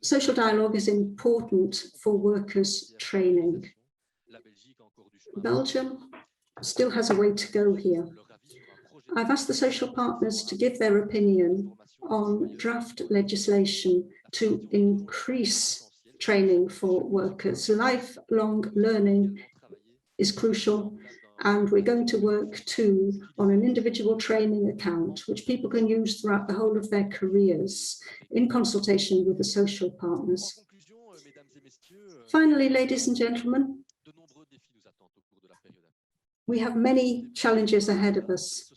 social dialogue is important for workers' training. Belgium still has a way to go here. I've asked the social partners to give their opinion on draft legislation to increase training for workers. Lifelong learning is crucial, and we're going to work too on an individual training account which people can use throughout the whole of their careers in consultation with the social partners. Finally, ladies and gentlemen, we have many challenges ahead of us,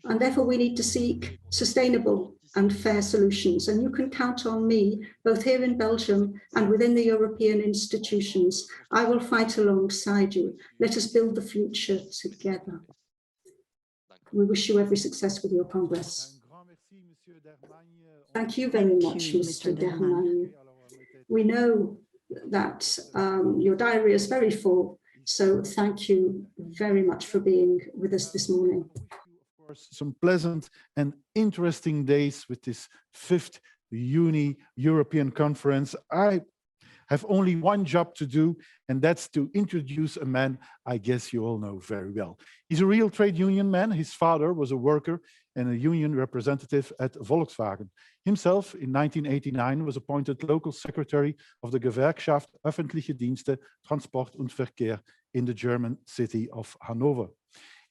and therefore we need to seek sustainable and fair solutions. And you can count on me, both here in Belgium and within the European institutions. I will fight alongside you. Let us build the future together. We wish you every success with your Congress. Thank you very much, Mr. Dermagne. We know that your diary is very full, so thank you very much for being with us this morning. Some pleasant and interesting days with this 5th Uni European Conference. I have only one job to do, and that's to introduce a man I guess you all know very well. He's a real trade union man. His father was a worker and a union representative at Volkswagen. Himself, in 1989, was appointed local secretary of the Gewerkschaft Öffentliche Dienste, Transport und Verkehr in the German city of Hanover.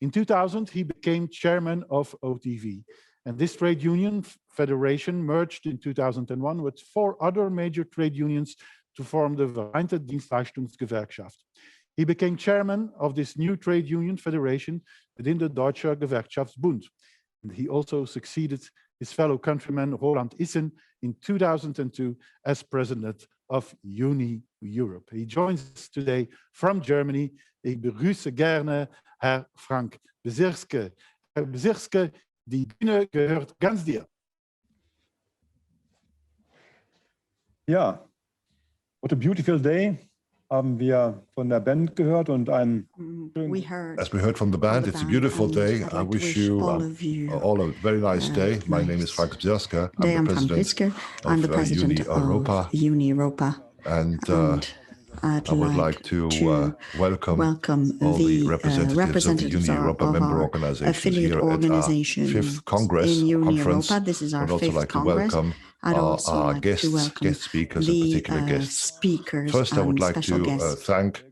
In 2000, he became chairman of OTV, and this trade union federation merged in 2001 with 4 other major trade unions to form the Vereinte Dienstleistungsgewerkschaft. He became chairman of this new trade union federation within the Deutscher Gewerkschaftsbund. And he also succeeded his fellow countryman Roland Issen in 2002 as president of Uni Europe. He joins us today from Germany. Ik begrüße gerne Herr Frank Besirske. Herr Besirske, die Bühne gehört ganz dir. Ja, what a beautiful day. Haben wir von der Band gehört und ein As we heard from the band, it's a beautiful day. I wish you all a very nice day. My name is Frank Besirske. I'm the president of Uni Europa. And I would like to welcome all the representatives of the Uni Europa member organizations here at our 5th Congress conference. This is our 5th like Congress. I'd also our like guests, to welcome guest speakers, and particular guests. Speakers First, I would like to thank.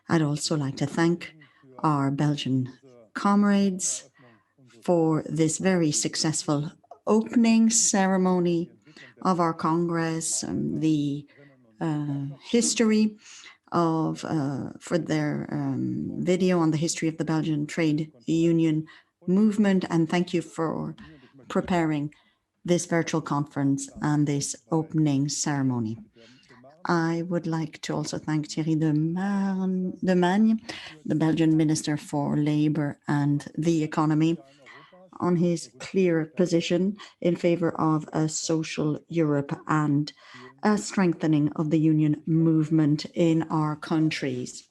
I'd also like to thank our Belgian comrades for this very successful opening ceremony of our Congress, and the history of for their video on the history of the Belgian trade union movement, and thank you for preparing this virtual conference and this opening ceremony. I would like to also thank Thierry Demagne, the Belgian Minister for Labour and the Economy, on his clear position in favor of a social Europe and a strengthening of the union movement in our countries.